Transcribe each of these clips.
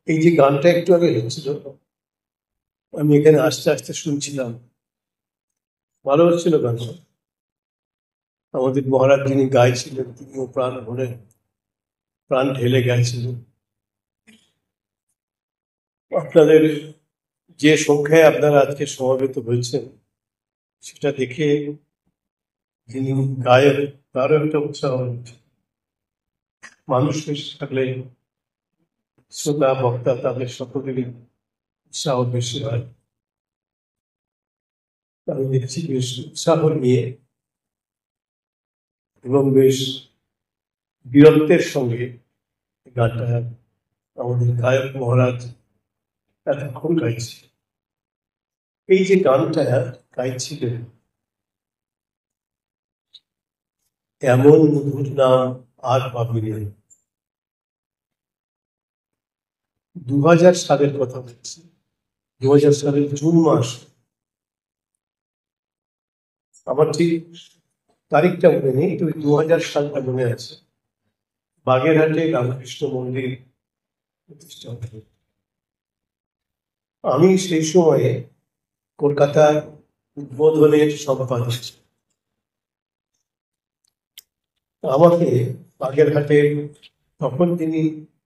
এই যে গানটা একটু আগে হচ্ছিল, আমি এখানে আস্তে আস্তে শুনছিলাম, ভালো হচ্ছিল গানটা। আমাদের মহারাজ যিনি গাইছিলেন তিনিও প্রাণ ঢেলে গেছিলেন। আপনাদের যে সংখ্যায় আপনারা আজকে সমবেত হয়েছেন সেটা দেখে যিনি গায়ের তারও একটা উৎসাহ হচ্ছে। মানুষ বেশি থাকলে শ্রোতা বক্তা তাদের সকলেরই উৎসাহ বেশি হয়। আমি দেখছি বেশ উৎসাহ নিয়ে এবং বেশ বীরত্বের সঙ্গে গানটা আমাদের গায়ক মহারাজ এতক্ষণ গাইছে। এই যে গানটা গাইছিলেন, এমন মধুর নাম আর পাবিনি। 2000 সালের কথা বলছি, 2000 সালের জুন মাস। আমার ঠিক তারিখটা মনে নেই, তো 2000 সালটা মনে আছে। বাগেরহাটে রামকৃষ্ণ মন্দির প্রতিষ্ঠা হলো। আমি সেই সময়ে কলকাতার উদ্বোধনের সম্পাদক। আমাকে বাগেরহাটের, তখন তিনি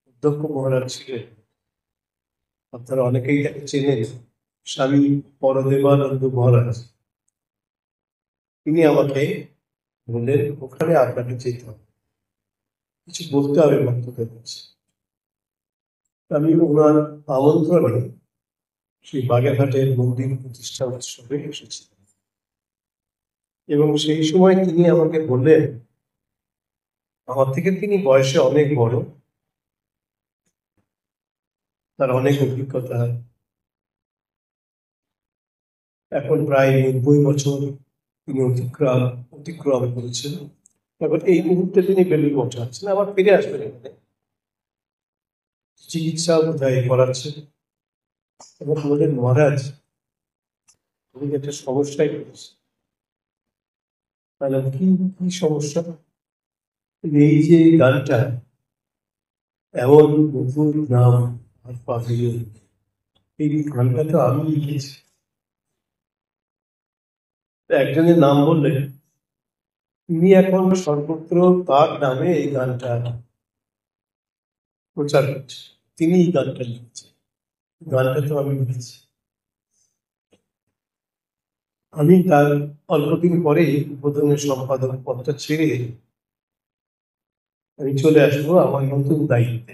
অধ্যক্ষ মহারাজ ছিলেন, আপনারা অনেকেই তাকে চেনেন, স্বামী পরদেবানন্দ মহারাজ। তিনি আমাকে বললেন, ওখানে আপনাকে যেতে হবে, কিছু বলতে হবে ভক্তদের কাছে। আমি ওনার আমন্ত্রণে সেই বাগেরহাটের মন্দির প্রতিষ্ঠা উৎসবে এসেছি। এবং সেই সময় তিনি আমাকে বললেন, আমার থেকে তিনি বয়সে অনেক বড়, তার অনেক অভিজ্ঞতা, এখন প্রায় 90 বছর তিনি অতিক্রম করেছেন। এখন এই মুহূর্তে তিনি বেলুড় মঠে আছেন, আবার ফিরে আসবেন এখানে, চিকিৎসা বোধহয় করাচ্ছেন। এবং বললেন, মহারাজ তুমি একটা সমস্যায় পড়েছে। তাহলে কি কি সমস্যা? এই যে গানটা এমন মধুর নাম আর পাবিনি, এই গানটা তো আমি লিখেছি। একজনের নাম বললেন, তিনি এখন সর্বত্র তার নামে এই গানটা প্রচার করছে, তিনি এই গানটা লিখেছেন। গানটা তো আমি লিখেছি। আমি তার অল্পদিন পরেই উদ্বোধনের সম্পাদক পদটা ছেড়ে আমি চলে আসবো আমার নতুন দায়িত্বে।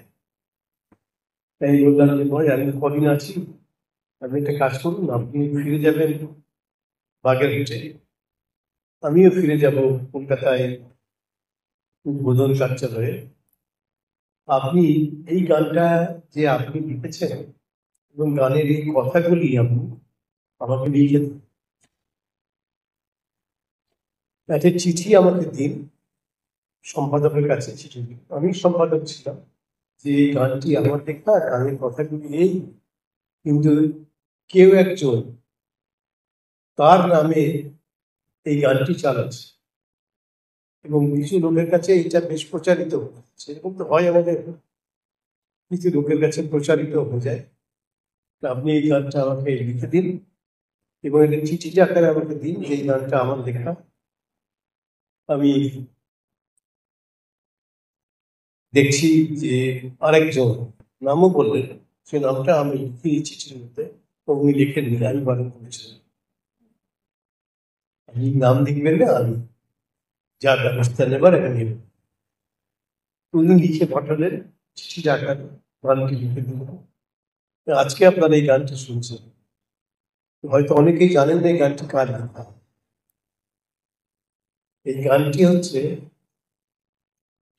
তাই বললাম যে ভাই, আমি কদিন আছি, আপনি একটা কাজ করুন, আপনি ফিরে যাবেন বাগেরহাটে, আমিও ফিরে যাব কলকাতায় উদ্বোধন কার্যালয়ে। আপনি এই গানটা যে আপনি লিখেছেন এবং গানের এই কথাগুলি আপনি আমাকে লিখে দিন, একটা চিঠি আমাকে দিন, সম্পাদকের কাছে চিঠি দিন। আমি সম্পাদক ছিলাম, যে এই গানটি আমার লেখা, গানের কথাগুলি এই, কিন্তু কেউ একজন তার নামে এই গানটি চালাচ্ছে এবং কিছু লোকের কাছে এটা বেশ প্রচারিত হচ্ছে। এরকম তো হয় আমাদের, কিছু লোকের কাছে প্রচারিত হয়ে যায়। আপনি এই গানটা আমাকে লিখে দিন এবং এটা চিঠি আকারে আমাকে দিন, এই গানটা আমার লেখা। আমি দেখছি যে আরেকজন নামও বললেন, সে নামটা আমি লিখে চিঠির মধ্যে, উনি লিখে নিন, আমি বারণ করেছিলাম আপনি নাম লিখবেন না, আমি যা ব্যবস্থা নেবার এটা নেব। উনি লিখে পাঠালেন চিঠি আকারে, গানটি লিখে দিল। আজকে আপনারা এই গানটা শুনছেন, হয়তো অনেকেই জানেন না এই গানটি কার লেখা। এই গানটি হচ্ছে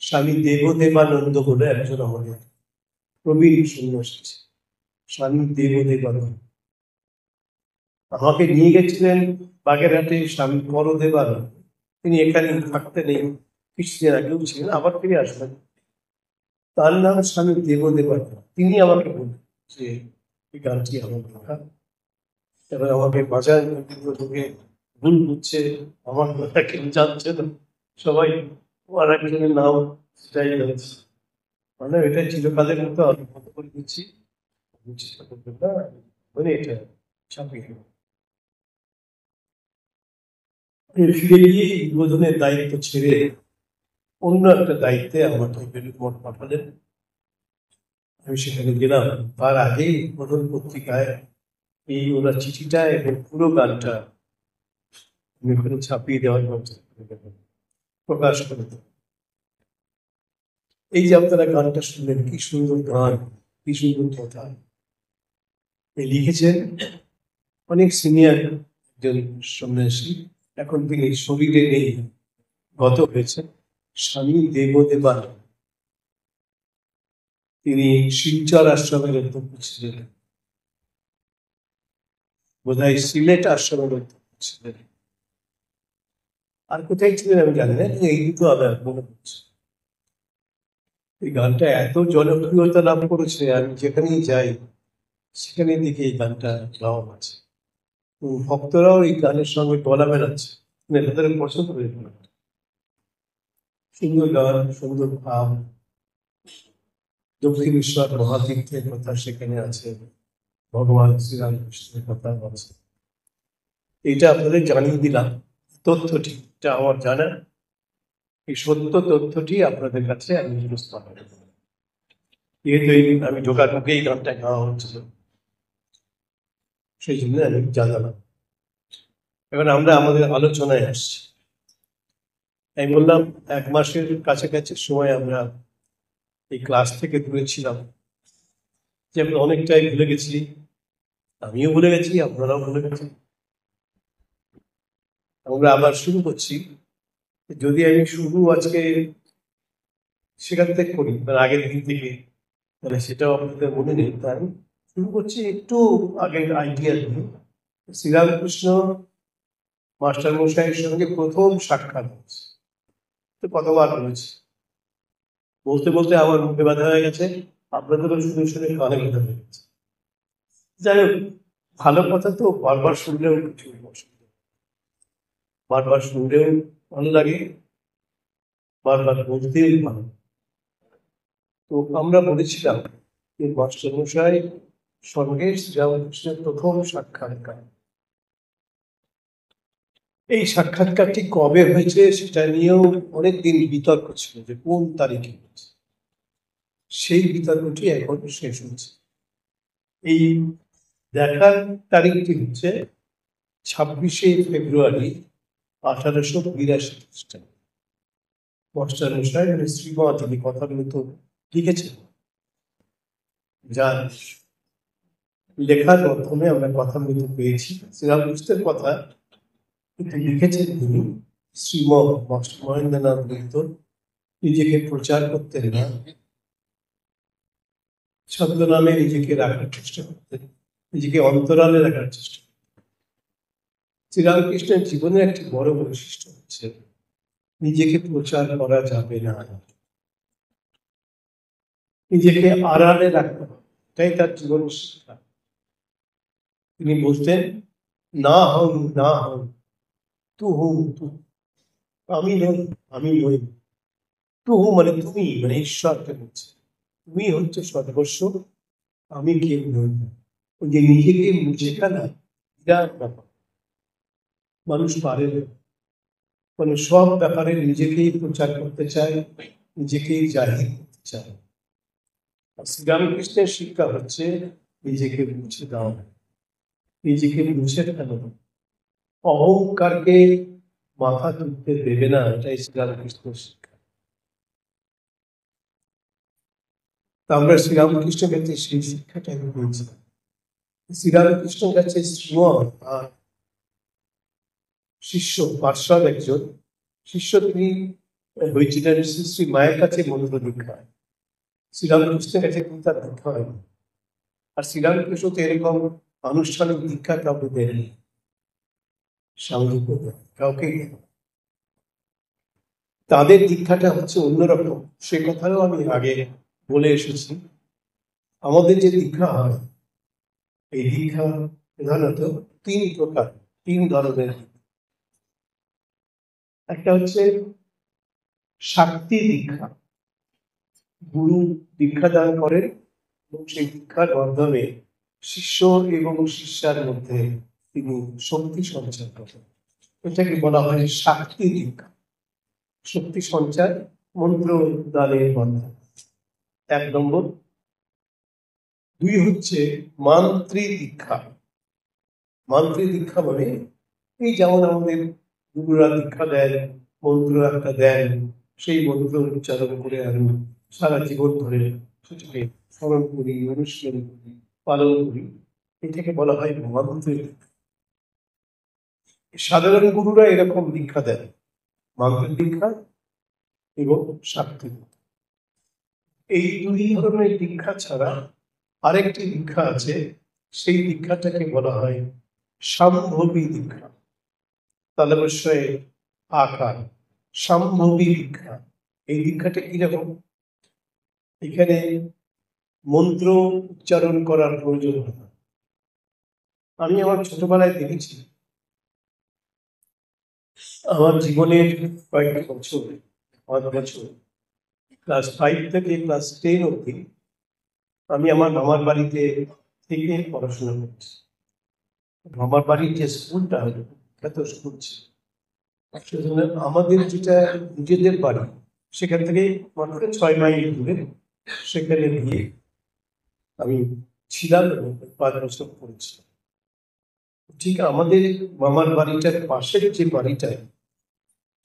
স্বামী দেবদেবানন্দ বলে একজন আমাদের প্রবীণ সন্ন্যাসী, স্বামী দেবদেবানন্দ। আমাকে নিয়ে গেছিলেন বাগেরহাটে স্বামী পরদেবানন্দ। তিনি এখানে থাকতে নেই, কিছুদিন আগেও ছিলেন, আবার ফিরে আসবেন। তার নাম স্বামী দেবদেবানন্দ। তিনি আমাকে বললেন যে এই গানটি আমার লেখা। এবার আমাকে বাজার লোকে ভুল বুঝছে, আমার কথা কেউ জানছে না, সবাই আর একজনের নাম সেটাই জানছে। মানে এটাই চিরকালের মতো আমি বন্ধ করে দিচ্ছি, চেষ্টা করবেন না, মানে এটা ছাপিয়ে দেব। ফিরে গিয়ে উদ্বোধনের দায়িত্ব ছেড়ে অন্য একটা দায়িত্বে আমাকে বেলুড় পাঠালেন। আমি সেখানে গেলাম। তার আগেই উদ্বোধন পত্রিকায় এই ওনার চিঠিটা এবং পুরো গানটা আমি ওখানে ছাপিয়ে দেওয়ার ব্যবস্থা করে দেবেন, প্রকাশ করে দেবেন। এই যে আপনারা গানটা শুনলেন, কি সুন্দর গান, কি সুন্দর কথা। লিখেছেন অনেক সিনিয়র একজন সন্ন্যাসী, এখন তিনি শরীরে নেই, গত হয়েছে, স্বামী দেবদেবান। তিনি শিলচর আশ্রমের অধ্যক্ষ ছিলেন, বোধহয় সিলেট আশ্রমের অধ্যক্ষ ছিলেন, আর কোথায় ছিলেন আমি জানি না, এই দুটো আমার মনে হচ্ছে। এই গানটা এত জনপ্রিয়তা লাভ করেছে, আমি যেখানেই যাই সেখানে দেখি এই গানটা গাওয়া আছে। ভক্তরাও এই গানের সঙ্গে গলা মেলাচ্ছে, মানে তাদের পছন্দ হয়ে গেল। সুন্দর গান, সুন্দর ভাব, দক্ষিণেশ্বর মহাতীর্থের কথা সেখানে আছে, ভগবান শ্রীরামকৃষ্ণের কথা আছে। এটা আপনাদের জানিয়ে দিলাম তথ্যটি, এটা আমার জানা, এই সত্য তথ্যটি আপনাদের কাছে আমি উপস্থাপন করব। যেহেতু আমি ঢোকার মুখে এই গানটা গাওয়া হচ্ছিল, সেই জন্য আমি জানালাম। এবার আমরা আমাদের আলোচনায় আসছি। আমি বললাম 1 মাসের কাছাকাছি সময় আমরা এই ক্লাস থেকে দূরে ছিলাম, যে আমরা অনেকটাই ভুলে গেছি, আমিও ভুলে গেছি, আপনারাও ভুলে গেছেন। আমরা আবার শুরু করছি। যদি আমি শুরু আজকে সেখান থেকে করি, মানে আগের দিন থেকে, তাহলে সেটাও আপনাদের মনে নেই। তাই শুরু করছি একটু আগের আইডিয়া দিয়ে। শ্রীরামকৃষ্ণ মাস্টার মশাইয়ের সঙ্গে প্রথম সাক্ষাৎ হয়েছে, তো কতবার বলেছি, বলতে বলতে আমার মুখে ব্যথা হয়ে গেছে, আপনাদেরও শুনে শুনে কানে ব্যথা হয়ে গেছে। যাই হোক, ভালো কথা তো বারবার শুনলেও কিছু অসুবিধা, বারবার শুনলেও ভালো লাগে, বারবার বলতেও ভালো। তো আমরা বলেছিলাম যে মাস্টার মশাই সঙ্গে শ্রীরামকৃষ্ণের প্রথম সাক্ষাৎকার। এই সাক্ষাৎকারটি কবে হয়েছে সেটা নিয়েও অনেকদিন বিতর্ক ছিল, যে কোন তারিখে হয়েছে। সেই বিতর্কটি এখন শেষ হচ্ছে। এই দেখার তারিখটি হচ্ছে 26শে ফেব্রুয়ারি 1882 খ্রিস্টাব্দে। মাস্টার মশাই মানে শ্রীমা তিনি কথাগুলো তো লিখেছেন, যার লেখার মাধ্যমে আমরা কথাগুলো পেয়েছি। শ্রীরামকৃষ্ণের কথা কিন্তু লিখেছেন তিনি। শ্রীম মাস্টার মহেন্দ্রনাথ দত্ত নিজেকে প্রচার করতেন না, ছদ্মনামে নিজেকে রাখার চেষ্টা করতেন, নিজেকে অন্তরালে রাখার চেষ্টা করতেন। শ্রীরামকৃষ্ণের জীবনের একটি বড় বৈশিষ্ট্য হচ্ছে নিজেকে প্রচার করা যাবে না, নিজেকে আড়ালে রাখতে হবে, এটাই তার জীবনের শিক্ষা। তিনি বলতেন, না হম না হম, তু হুম তু, আমি নই আমি নই, তু হুম মানে তুমি, মানে ঈশ্বরকে বলছে, তুমি হচ্ছে সর্বস্ব, আমি কেউ নই। ওই যে নিজেকে মুছে ফেলা বিরাট ব্যাপার, মানুষ পারে না। মানে সব ব্যাপারে নিজেকেই প্রচার করতে চায়, নিজেকেই জাহির করতে চায়। শ্রীরামকৃষ্ণের শিক্ষা হচ্ছে নিজেকে মুছে দাও, নিজেকে মুছে ফেলো, অহংকারকে মাথা তুলতে দেবে না, এটাই শ্রীরামকৃষ্ণের শিক্ষা। তা আমরা শ্রীরামকৃষ্ণের কাছে সেই শিক্ষাটা পেয়েছি। শ্রীরামকৃষ্ণের কাছে শ্রীমন আর শিষ্য পার্শ্বদ একজন শিষ্য, তিনি হয়েছিলেন শ্রী শ্রী মায়ের কাছে মন্ত্র দীক্ষা। শ্রীরামকৃষ্ণের কাছে কিন্তু তার দীক্ষা হয়নি। আর শ্রীরামকৃষ্ণ তো এরকম আনুষ্ঠানিক দীক্ষা কাউকে দেয়নি, সামাজিক কাউকে। তাদের দীক্ষাটা হচ্ছে অন্যরকম, সে কথাও আমি আগে বলে এসেছি। আমাদের যে দীক্ষা হয়, এই দীক্ষা প্রধানত 3 প্রকার, 3 ধরনের। একটা হচ্ছে শাক্তি দীক্ষা, গুরু দীক্ষা দান করেন এবং সেই দীক্ষার মাধ্যমে শিষ্য এবং শিষ্যার মধ্যে তিনি শক্তি সঞ্চার করেন। এটাকে বলা হয় শাক্তি দীক্ষা। শক্তি সঞ্চার, মন্ত্র দানের বন্ধন, 1 নম্বর। 2 হচ্ছে মান্ত্রী দীক্ষা। মান্ত্রী দীক্ষা মানে এই যেমন আমাদের গুরুরা দীক্ষা দেন, মন্ত্র একটা দেন, সেই মন্ত্র উচ্চারণ করে আমি সারা জীবন ধরে সেটাকে স্মরণ করি, অনুশীলন করি, পালন করি। এটাকে বলা হয় মান্ত্রী দীক্ষা। সাধারণ গুরুরা এরকম দীক্ষা দেন, মান্ত্রিক দীক্ষা এবং শাক্তি দীক্ষা। এই 2 ধরনের দীক্ষা ছাড়া আরেকটি দীক্ষা আছে, সেই দীক্ষাটাকে বলা হয় সাম্ভবী দীক্ষা। তালবস্যে আকার, সাম্ভবী দীক্ষা। এই দীক্ষাটা কিরকম? এখানে মন্ত্র উচ্চারণ করার প্রয়োজন হয় না। আমি আমার ছোটবেলায় দেখেছি, আমার জীবনের কয়েকটা বছর, 5 বছর, ক্লাস 5 থেকে ক্লাস 10 অব্দি আমি আমার মামার বাড়িতে থেকে পড়াশোনা করছি। মামার বাড়ির যে স্কুলটা হলো এত স্কুল ছিল, সেজন্য আমাদের যেটা নিজেদের বাড়ি সেখান থেকে মাত্র 6 মাইল দূরে, সেখানে গিয়ে আমি ছিলাম এবং 5 বছর পড়েছিলাম। ঠিক আমাদের মামার বাড়িটার পাশের যে বাড়িটা,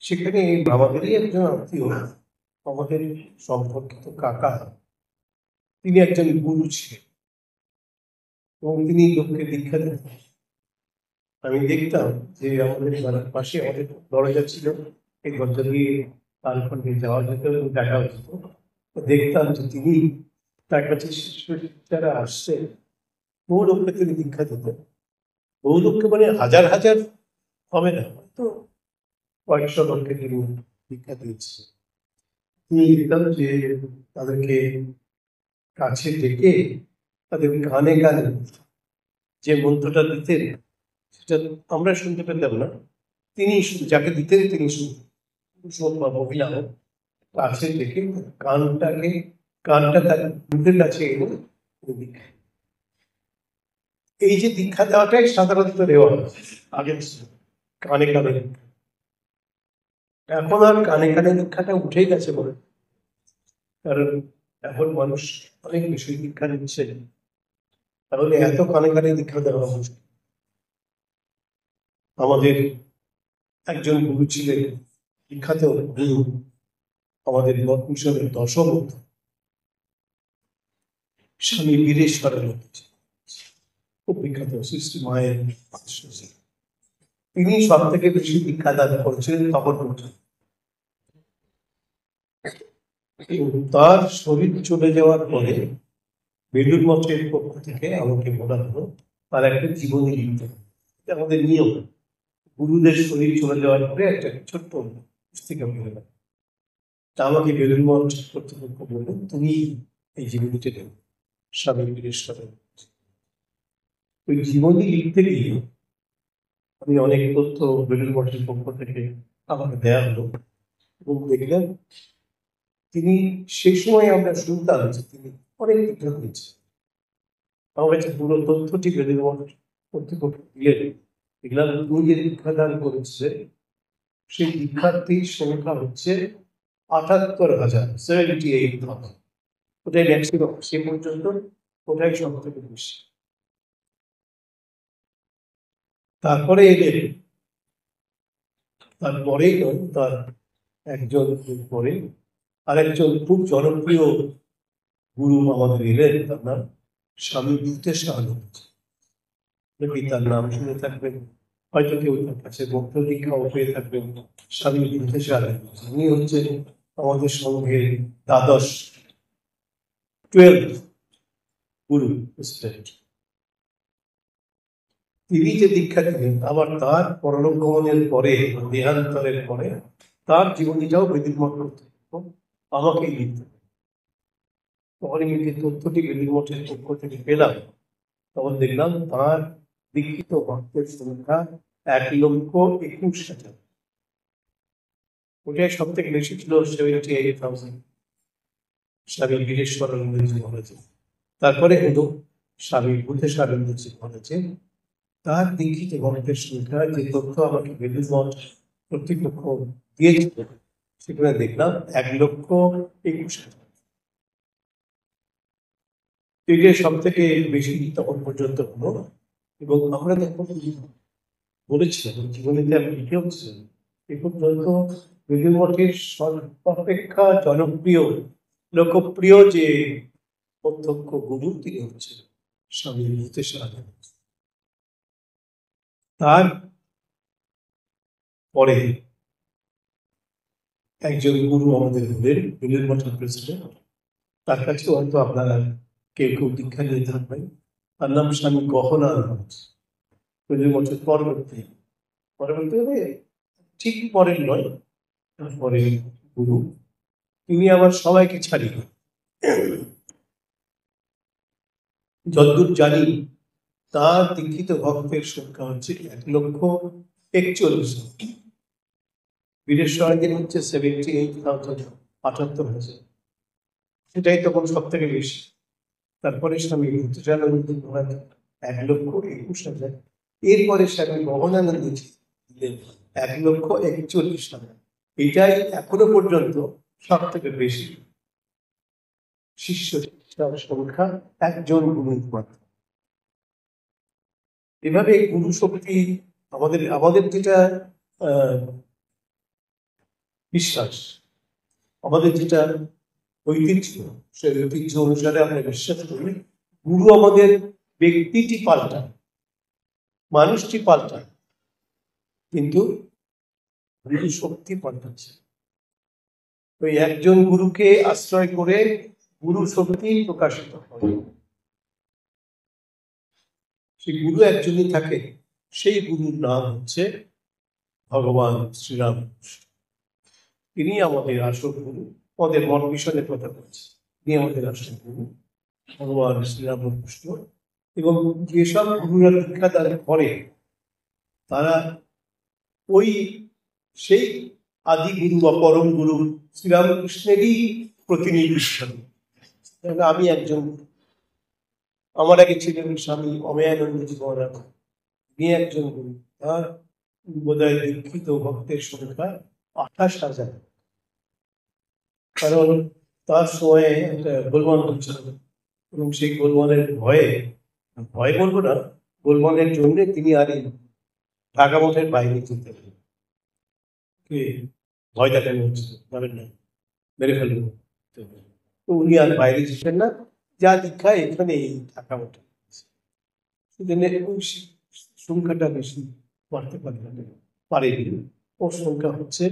সেখানে আমাদেরই একজন আত্মীয়, আমাদের সম্পর্কিত কাকা, তিনি একজন গুরু ছিলেন এবং তিনি লোককে দীক্ষা দিতেন। আমি দেখতাম যে আমাদের বাড়ির পাশে অনেক দরজা ছিল, এই দরজা দিয়ে তার ওখানে যাওয়া যেত এবং দেখা যেত। দেখতাম যে তিনি তার কাছে শিষ্যরা আসছে, বহু লোককে তিনি দীক্ষা দিতেন। বহু লোককে মানে হাজার হাজার হবে না, তো কয়েকশো লোককে তিনি দীক্ষা দিয়েছে। তিনি দেখতাম যে তাদেরকে কাছে ডেকে তাদের গানে গানে যে মন্ত্রটা দিতেন সেটা আমরা শুনতে পেতাম না, তিনি যাকে দিতেন তিনি শুনতেন। পুরুষ হোক বা মহিলা হোক, কাছে ডেকে গানটা তার মুখের কাছে এনে দীক্ষা। এই যে দীক্ষা দেওয়াটাই সাধারণত দেওয়া আগে কানে কানে। এখন আর কানে কানে দীক্ষাটা উঠেই গেছে বলে, কারণ এখন মানুষ অনেক বেশি দীক্ষা নিচ্ছে, তাহলে এত কানে কানে দীক্ষা দেওয়া মুশকিল। আমাদের একজন গুরু ছিলেন, বিখ্যাত গুরু, আমাদের মঠ মিশনের 10ম স্বামী বীরেশ্বরানন্দ, খুব বিখ্যাত সৃষ্টি মায়ের আদর্শ ছিলেন। তিনি সব থেকে বেশি দীক্ষা দান করেছিলেন তখন পর্যন্ত। তার শরীর চলে যাওয়ার পরে বেলুর মঠের পক্ষ থেকে আমাকে বলা হলো তার একটা জীবনী লিখতে হবে। এটা আমাদের নিয়ম, গুরুদের শরীর চলে যাওয়ার পরে একটা ছোট্ট পুস্তিকা বেরোলো। তা আমাকে বেলুর মঠ কর্তৃপক্ষ বললেন, তুমি এই জীবনীটা দেবে। স্বামী বীরেশ্বরানন্দ ওই জীবনী লিখতে গিয়ে আমি অনেক তথ্য বেলুর মঠের পক্ষ থেকে আমাকে দেয়া হলো এবং দেখলাম তিনি সেই সময় আমরা শুনতাম যে তিনি অনেক দীক্ষা দিয়েছেন। আমার কাছে পুরো তথ্যটি বেলুর মঠ কর্তৃপক্ষ দিলেন। দেখলাম তুমি যে দীক্ষাদান করেছে সেই দীক্ষার্থীর সংখ্যা হচ্ছে ৭৮,০০০, 78,000। ওটাই ম্যাক্সিমাম, সে পর্যন্ত ওটাই সব থেকে বেশি। তারপরে এলেন, তারপরেই নয়, তার একজন পরে আরেকজন খুব জনপ্রিয় গুরু আমাদের এলেন, তার নাম স্বামী ভূতেশানন্দ। তার নাম শুনে থাকবেন, হয়তো কেউ তার কাছে বক্তব্য দীক্ষাও পেয়ে থাকবেন। স্বামী ভূতেশানন্দ উনি হচ্ছেন আমাদের সঙ্গে দ্বাদশ 12 গুরু স্টেট। তিনি যে দীক্ষা দিলেন, আবার তার পরলোক গমনের পরে, দেহান্তরের পরে তার জীবনীটাও বেলুর মঠ কর্তৃপক্ষ আমাকেই লিখতে হবে। তখন আমি যে তথ্যটি বেলুর মঠের পক্ষ থেকে পেলাম, তখন দেখলাম তার দীক্ষিত ভক্তের সংখ্যা 1,21,000। ওটাই সব থেকে বেশি ছিল 78,000 স্বামী বীরেশ্বরানন্দ মহারাজ। তারপরে হলো স্বামী ভূতেশানন্দজি বলেছেন, তার দীক্ষিত গল্পের সংখ্যা যে তথ্য আমাকে বেলুড় মঠ কর্তৃপক্ষ দিয়েছিল, সেখানে দেখলাম 1,21,000। এটা সব থেকে বেশি তখন পর্যন্ত হলো। এবং আমরা তখন বলেছিলাম, জীবনীতে আমি লিখেওছিলাম, এ পর্যন্ত বেলুড় মঠের সর্বাপেক্ষা জনপ্রিয় লোকপ্রিয় যে প্রত্যক্ষ গুরু তিনি হচ্ছেন স্বামী ভূতেশানন্দ। তার পরে একজন গুরু আমাদের হলেন বেলুড় মঠের প্রেসিডেন্ট। তার কাছে হয়তো আপনারা কেউ কেউ দীক্ষা নিয়ে থাকবেন। তার নাম স্বামী গহনানন্দ। বেলুড় মঠের পরবর্তী ঠিক পরের নয়, পরের গুরু। তিনি আবার সবাইকে ছাড়িয়ে, যতদূর জানি তার দীক্ষিত ভক্তের সংখ্যা হচ্ছে 1,41,000। বীরেশ্বরাদের হচ্ছে 78,000, 78,000। সেটাই তখন সব থেকে বেশি। তারপরে স্বামী ভূতেশানন্দ 1,21,000। এরপরে স্বামী গহনানন্দ দিলেন 1,41,000। এটাই এখনো পর্যন্ত সব থেকে বেশি শিষ্য সংখ্যা একজন গুরুর মাত্র। এভাবে গুরু শক্তি আমাদের যেটা বিশ্বাস, আমাদের যেটা ঐতিহ্য, সেই ঐতিহ্য অনুসারে আমরা বিশ্বাস করি গুরু আমাদের ব্যক্তিটি পাল্টায়, মানুষটি পাল্টায়, কিন্তু গুরু শক্তি পাল্টাচ্ছে। ওই একজন গুরুকে আশ্রয় করে গুরু শক্তি প্রকাশিত হয়। সেই গুরু একজনই থাকে, সেই গুরুর নাম হচ্ছে ভগবান শ্রীরাম। তিনি আমাদের আসল গুরু। আমাদের মন মিশনের কথা বলছি, তিনি আমাদের আসল গুরু ভগবান শ্রীরামকৃষ্ণ। এবং যেসব গুরুরা দীক্ষাদান করে তারা ওই সেই আদি গুরু বা পরম গুরু শ্রীরামকৃষ্ণেরই প্রতিনিধি। আমি একজন, আমার আগে ছিলেন স্বামী অমেয়ানন্দজি মহারাজ, তিনি একজন গুরু। তার বোধহয় দীক্ষিত ভক্তের সংখ্যা 28,000। কারণ তার সময়ে একটা গোলমাল হচ্ছিল, এবং সেই গোলমালের ভয় বলবো না, গোলমালের জন্য তিনি আর ঢাকা মঠের বাইরে যেতে ভয় দেখানো হচ্ছিল, যাবেন না, মেরে ফেলবো। তো উনি আর বাইরে যেতেন না, যা দীক্ষা এখানে এই ঢাকা মঠে। সেজন্য ওই সংখ্যাটা বেশি বাড়তে পারেনি। ওর সংখ্যা হচ্ছে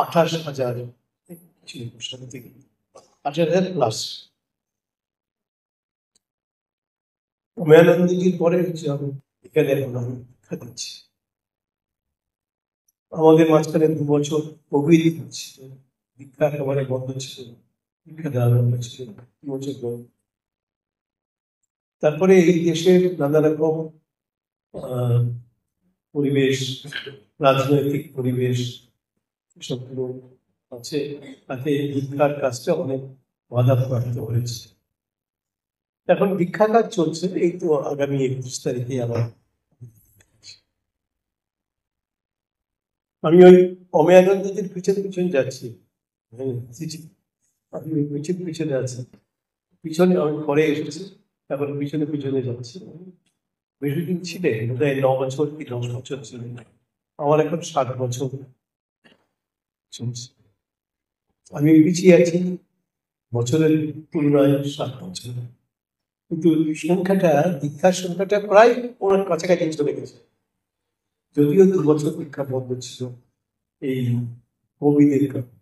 28,000 ছিল, 28,000 প্লাস। উমানন্দজির পরে হচ্ছে আমি এখানে এখন আমি দীক্ষা দিচ্ছি। আমাদের মাঝখানে 2 বছর কোভিড ছিল, দীক্ষা একেবারে বন্ধ ছিল, দীক্ষা দেওয়া বন্ধ ছিল 2 বছর পর। তারপরে এই দেশের নানা রকম পরিবেশ, রাজনৈতিক পরিবেশ সবগুলো আছে, তাতে দীক্ষার কাজটা অনেক বাধাপ্রাপ্ত হয়েছে। এখন দীক্ষা কাজ চলছে, এই তো আগামী 31 তারিখে আবার আমি ওই অমেয়ানন্দজির পিছন যাচ্ছি। আমি ওই পিছনে আছি, পিছনে আমি পরে এসেছি, এখন পিছনে যাচ্ছি। বেশি দিন ছিলেন, বোধহয় 9 বছর কি 10 বছর ছিলেন। আমার এখন 7 বছর চলছে। আমি পিছিয়ে আছি বছরের তুলনায় 7 বছর, কিন্তু সংখ্যাটা, দীক্ষার সংখ্যাটা প্রায় ওনার কাছাকাছি চলে গেছে। যদিও 2 বছর দীক্ষা বন্ধ ছিল এই কোভিডের কারণে।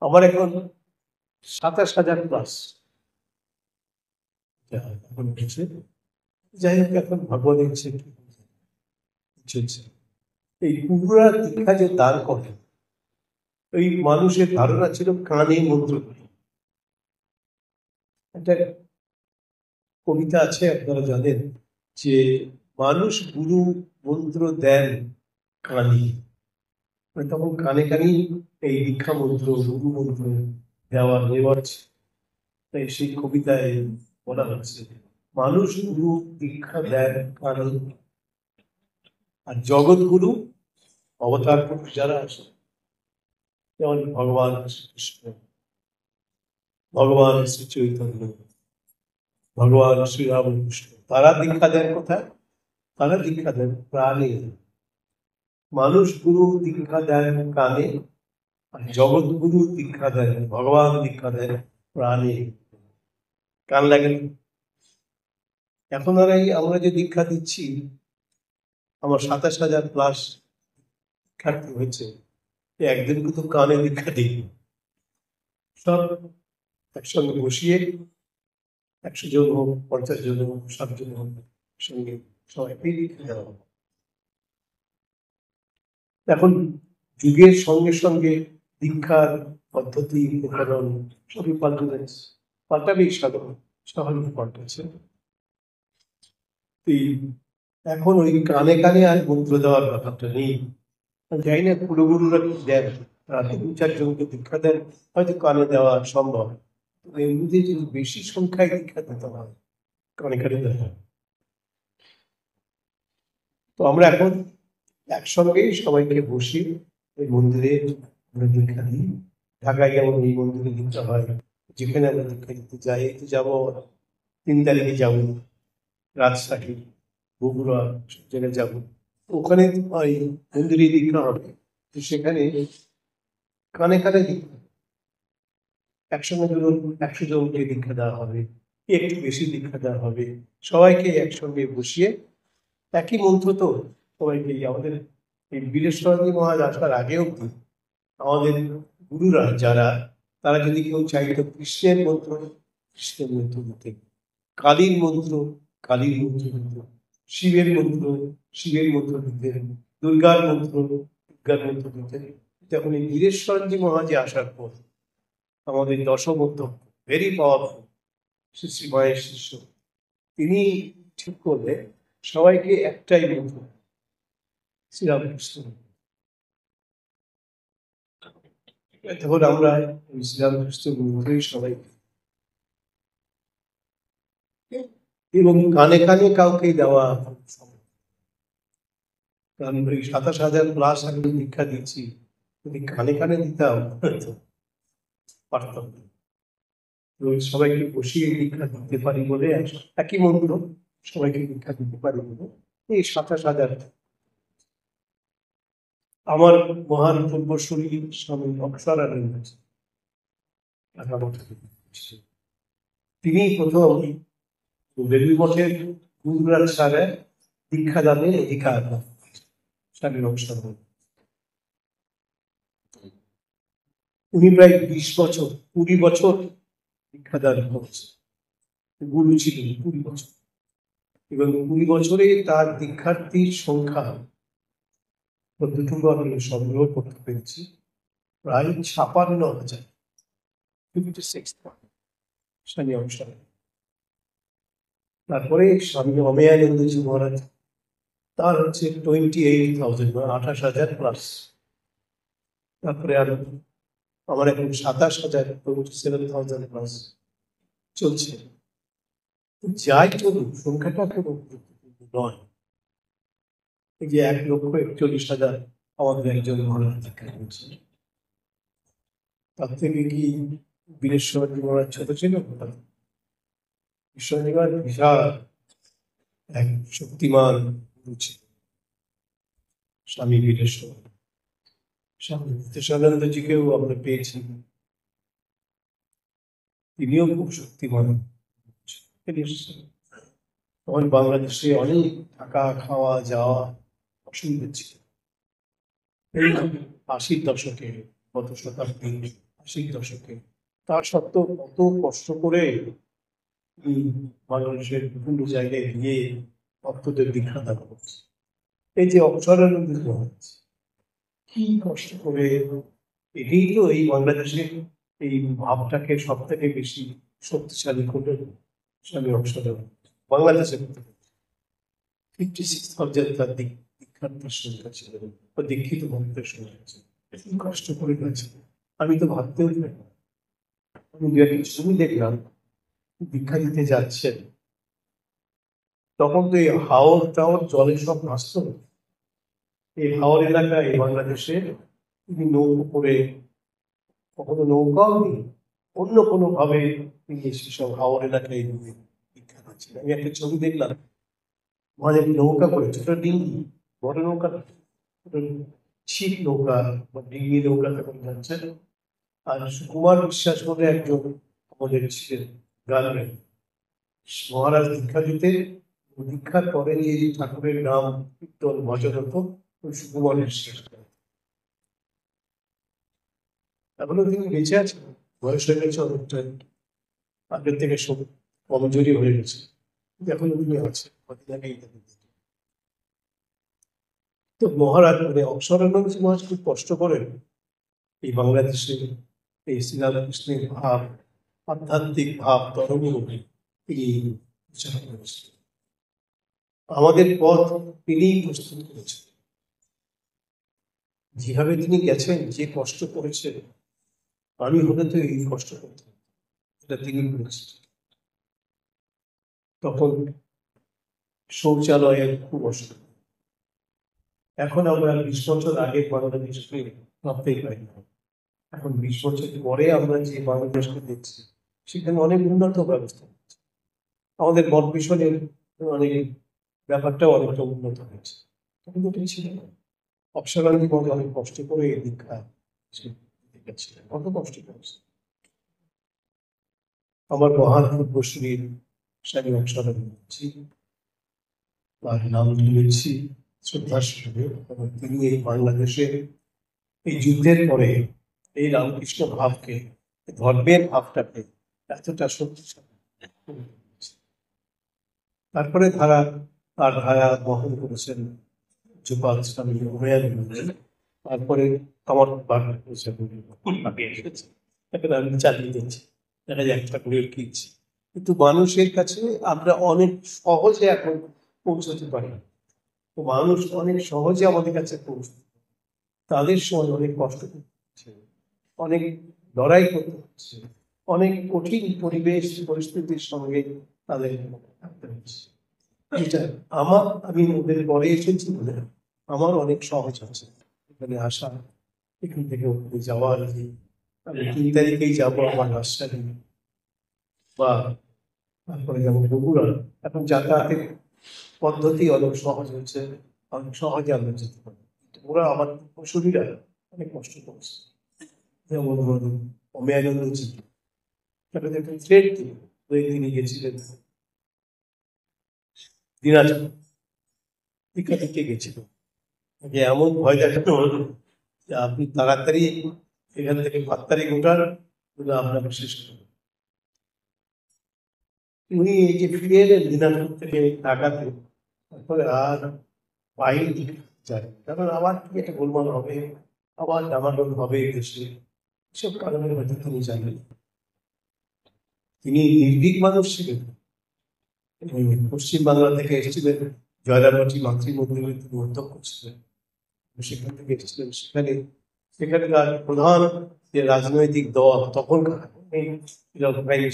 আমার এখন 27,000 প্লাস এখন হচ্ছে। যাই হোক, এখন ভগবানের ইচ্ছে চলছে। এই পুরা দীক্ষা যে দান করে, ওই মানুষের ধারণা ছিল কানে মন্ত্র। একটা কবিতা আছে, আপনারা জানেন, যে মানুষ গুরু মন্ত্র দেন কানে। তখন কানে কানেই এই দীক্ষা মন্ত্র, গুরু মন্ত্র দেওয়ার রেওয়াজ। তাই সেই কবিতায় বলা হচ্ছে মানুষ গুরু দীক্ষা দেন কানে, আর জগৎগুরু অবতার পুরুষ যারা আছে, যেমন ভগবান শ্রীকৃষ্ণ, ভগবান শ্রী চৈতন্য, ভগবান শ্রীরামকৃষ্ণ, তারা দীক্ষা দেন কোথায়? তারা দীক্ষা দেন প্রাণে। মানুষ গুরু দীক্ষা দেন কানে, আর জগৎ গুরু দীক্ষা দেন, ভগবান দীক্ষা দেন প্রাণে। কান লাগেন? এখন আর এই আমরা যে দীক্ষা দিচ্ছি, আমার 27,000+ শিক্ষার্থী হয়েছে, একদিন কিন্তু কানে দীক্ষা দিই, সব একসঙ্গে বসিয়ে 100 জন হোক, 50 জন হোক, 60 জন হোক, সঙ্গে সবাইকে দীক্ষা দেওয়া হবে। এখন যুগের সঙ্গে সঙ্গে দীক্ষার পদ্ধতি, উপকরণ সবই পাল্টে যাচ্ছে, পাল্টাবেই স্বাভাবিক পাল্টেছে। এখন ওই কানে কানে আর মন্ত্র দেওয়ার ব্যাপারটা নেই। যাই না কুলগুরুরা কি দেন, রাতে 2-4 জনকে দীক্ষা দেন, হয়তো কানে দেওয়া সম্ভব, এমনিতে যদি বেশি সংখ্যায় দীক্ষা দিতে হয়, কানে কানে দেওয়া হয়। তো আমরা এখন একসঙ্গেই সবাইকে বসি ওই মন্দিরে আমরা দীক্ষা দিই। ঢাকায় যেমন এই মন্দিরে দীক্ষা হয়, যেখানে আমরা দীক্ষা দিতে যাই, এই তো যাবো 3 তারিখে যাবো রাজশাহী, বগুড়া, সব জায়গায় যাবো, ওখানে ওই মন্দিরে দীক্ষা হবে। তো সেখানে কানে কানে দীক্ষা, একসঙ্গে ধরুন 100 জনকে দীক্ষা দেওয়া হবে, একটু বেশি দীক্ষা দেওয়া হবে, সবাইকে একসঙ্গে বসিয়ে একই মন্ত্র। তো সবাইকে আমাদের এই বীরেশ্বরী মহারাজ আসার আগে অব্দি আমাদের গুরুরা যারা, তারা যদি কেউ চাইতো কৃষ্ণের মন্ত্র, কৃষ্ণের মন্ত্র দিতে, কালীর মন্ত্র, কালীর মন্ত্র দিতে, শিবের মন্ত্র, শিবের মন্ত্র দিতে, দুর্গার মন্ত্র, দুর্গার মন্ত্র দিতে। যখন এই বীরেশ্বরজি মহারাজ আসার পর আমাদের দশমধ্য ভেরি পাওয়ারফুল শ্রী শ্রী মায়ের শিষ্য, তিনি ঠিক করলে সবাইকে একটাই মন্ত্র, শ্রীরামকৃষ্ণ। তখন আমরা শ্রীরামকৃষ্ণ মন্ত্রই সবাই, এবং কানে কানে কাউকে দেওয়া, কারণ ওই 27,000+ আমি দীক্ষা দিচ্ছি, যদি কানে কানে দিতাম পারতাম না। সবাইকে বসিয়ে দীক্ষা দিতে পারি বলে, একই মন্ত্র সবাইকে দীক্ষা দিতে পারি বলে এই 27,000। আমার মহান পূর্বসূরি স্বামী অক্ষরানন্দ, তিনি প্রথম বেলুড় মঠের গুরুরাজ সারে দীক্ষা দানের অধিকার স্বামী অক্ষরানন্দ। উনি প্রায় 20 বছর, 20 বছর দীক্ষাদান করছে, গুরু ছিলেন 20 বছর, এবং 20 বছরে তার দীক্ষার্থীর সংখ্যা যতটুকু আমি সংগ্রহ করতে পেরেছি প্রায় 56,000, 56 স্বামী অক্ষরানন্দ। তারপরে স্বামী অমেয়ানন্দজি মহারাজ, তার হচ্ছে 28,000, 28,000+। তারপরে আর আমার এখন 27,000, 27,000+ চলছে। যাই চলুন, সংখ্যাটা কোনো নয়। এই যে 1,41,000 আমাদের একজন মহারাজ দীক্ষা নিয়েছেন, তার থেকে কি বীরেশ্বর মহারাজ ছোট ছিল? ঈশ্বর বিশাল এক শক্তিমান গুরু ছিল স্বামী বীরেশ্বর। স্বামী নিত্যানন্দজিকেও আমরা পেয়েছি, তিনিও খুব শক্তিমান। তখন বাংলাদেশে অনেক থাকা, খাওয়া, যাওয়া অসুবিধা ছিল। এই 80-র দশকে, গত শতাব্দীর 80-র দশকে, তার সত্ত্বেও কত কষ্ট করে বাংলাদেশের বিভিন্ন জায়গায় গিয়ে ভক্তদের দীক্ষা দান করছে। এই যে অক্ষরানন্দ মহারাজ কি কষ্ট করে, এটাই তো এই বাংলাদেশের এই ভাবটাকে সব থেকে বেশি শক্তিশালী করলেন স্বামী অক্ষরানন্দ। বাংলাদেশের 56,000 তার দীক্ষার্থীর সংখ্যা ছিল, বা দীক্ষিত ভক্তের সংখ্যা ছিল। কষ্ট করে গেছে, আমি তো ভাবতেও পারি না। আমি দু একটা ছবি দেখলাম, দীক্ষা দিতে যাচ্ছেন, তখন তো এই হাওর টাওর জলে সব ভাসত। এই হাওর এলাকায় বাংলাদেশে তিনি নৌকো করে, কখনো নৌকাও নেই, অন্য কোনো ভাবে তিনি সেসব হাওর এলাকায় দীক্ষা দিচ্ছেন। আমি একটা ছবি দেখলাম, মানে নৌকা করে, ছোট ডিঙ্গি, বড় নৌকা না, ছোট ছিপ নৌকা বা ডিঙ্গি নৌকা তখন যাচ্ছে। আর সুকুমার বিশ্বাস বলে একজন আমাদের ছিলেন গান, মহারাজ দীক্ষা দিতে, দীক্ষার পরে এই ঠাকুরের নাম কীর্তন ভজন হতো ওই সুকুমার বিশ্বাস। এখনো তিনি বেঁচে আছেন, বয়স হয়ে গেছে অনেকটা, আগের থেকে সব কমজোরি হয়ে গেছে, এখনো তিনি আছে, কদিন আগেই তাকে দেখি। তো মহারাজ মানে অবসরানন্দজি মহারাজ খুব কষ্ট করেন এই বাংলাদেশের এই শ্রীরামকৃষ্ণের ভাব, আধ্যাত্মিক ভাব তরঙ্গ তিনি উচ্চারণ করেছেন। আমাদের পথ তিনি প্রস্তুত করেছেন, যেভাবে তিনি গেছেন, যে কষ্ট করেছেন, আমি হলে তো এই কষ্ট করতাম, এটা তিনি করেছেন। তখন শৌচালয়ের খুব অসুবিধা, এখন আমরা 20 বছর আগে বাংলাদেশকে ভাবতেই পারি না। এখন 20 বছর পরে আমরা যে বাংলাদেশকে দেখছি, সেখানে অনেক উন্নত ব্যবস্থা হচ্ছে, আমাদের মত মিশনের অনেক ব্যাপারটাও অনেকটা উন্নত হয়েছে, কিন্তু এটা ছিল না। অবসরানন্দজি মহারাজ অনেক কষ্ট করে এই দীক্ষা ছিলেন, কত কষ্ট করেছে। আমার মহান পূর্বশ্রীর স্বামী অবসরানন্দজি, তার নাম তুলেছি শ্রদ্ধার সঙ্গে, এবং তিনি এই বাংলাদেশের এই যুদ্ধের পরে এই রামকৃষ্ণ ভাবকে, ধর্মের ভাবটাকে এতটা শক্তিশালী করে তুলেছে। তারপরে তার ধারা বহন করেছেন যুপাল স্বামী উদয়ানন্দজি, তারপরে আমার বার করেছেন, আগে এসেছে, এখন আমি চালিয়ে দিচ্ছি, দেখা যায় ঠাকুরের কি ইচ্ছে। কিন্তু মানুষের কাছে আমরা অনেক সহজে এখন পৌঁছতে পারি, তো মানুষ অনেক সহজে আমাদের কাছে পৌঁছতে, তাদের সময় অনেক কষ্ট করতে হচ্ছে, অনেক লড়াই করতে হচ্ছে, অনেক কঠিন পরিবেশ পরিস্থিতির সঙ্গে তাদের থাকতে হচ্ছে। এটা আমি ওদের পরে এসেছি বলে আমার অনেক সহজ আছে এখানে আসা, এখান থেকে ওখানে যাওয়ার। আমি 3 তারিখেই যাবো আমার রাজশাহী, বা তারপরে যাবো বগুড়া। এখন যাতায়াতের পদ্ধতি অনেক সহজ হয়েছে, অনেক সহজে আমরা যেতে পারি। ওরা আমার পশুরা অনেক কষ্ট করছে, যেমন অমেয়ানন্দজি, তাকে দেখেন থ্রেড তিনি গেছিলেন দিনাজপুর, দীক্ষা দিতে গেছিল, যে এমন ভয় দেখানো হলো যে আপনি তাড়াতাড়ি এখান থেকে 5 তারিখ ওঠার, আপনাকে শেষ করবেন। উনি এই যে ফিরে এলেন দিনাজপুর থেকে ঢাকাতে, তারপরে আর বাইরে যায়, কারণ আবার কি একটা গোলমাল হবে, আবার ডামাডোল হবে দেশে, এসব কারণে হয়তো তিনি জানেন। তিনি নির্ভীক মানুষ ছিলেন, পশ্চিম বাংলা থেকে এসেছিলেন, জয়রামবাটি মাতৃমন্দিরে তিনি অধ্যক্ষ ছিলেন, সেখান থেকে এসেছিলেন। সেখানে তার প্রধান যে রাজনৈতিক দল তখনকার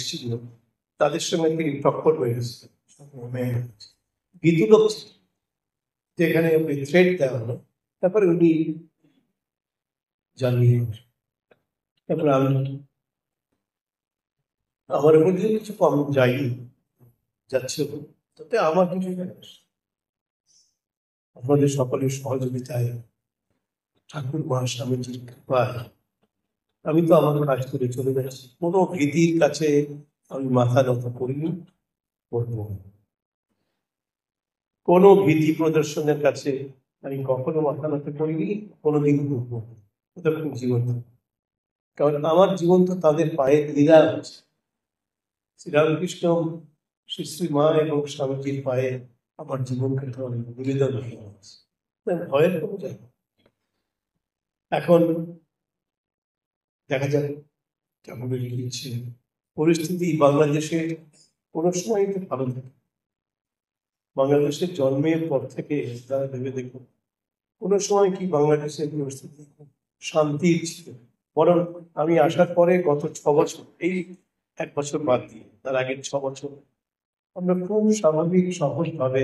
ছিল, তাদের সঙ্গে তিনি টক্কর হয়ে গেছিলেন, বিতুলক যেখানে থ্রেড দেওয়া হলো। তারপরে উনি জানিয়ে, তারপরে আমার উপর দিয়ে কিছু কম যায়নি, যাচ্ছে, তাতে আমার কিছু আপনাদের সকলের সহযোগিতায়, ঠাকুর মহাস্বামীজির কৃপায় আমি তো আমার কাজ করে চলে যাচ্ছি, কোনো ভীতির কাছে আমি মাথা নত করিনি, করবো। কোনো ভীতি প্রদর্শনের কাছে আমি কখনো মাথা নত করিনি, কোনোদিন করবো। এটা খুব জীবন, কারণ আমার জীবন তো তাদের পায়ের লীলা আছে। শ্রীরামকৃষ্ণ, শ্রী শ্রী মা এবং স্বামীজির পায়ে আমার জীবনকে তো আমি নিবেদন হয়ে গেছে, ভয়ের কোনো জায়গা। এখন দেখা যাবে ঠাকুরের কি ইচ্ছে, পরিস্থিতি বাংলাদেশের কোনো সময় তো ভালো থাকে। বাংলাদেশের জন্মের পর থেকে তারা ভেবে দেখুন, কোনো সময় কি বাংলাদেশের পরিস্থিতি শান্তির ছিল, বরং আমি আসার পরে গত 6 বছর এই 1 বছর বাদ দিয়ে তার আগের 6 বছর আমরা খুব স্বাভাবিক সহজভাবে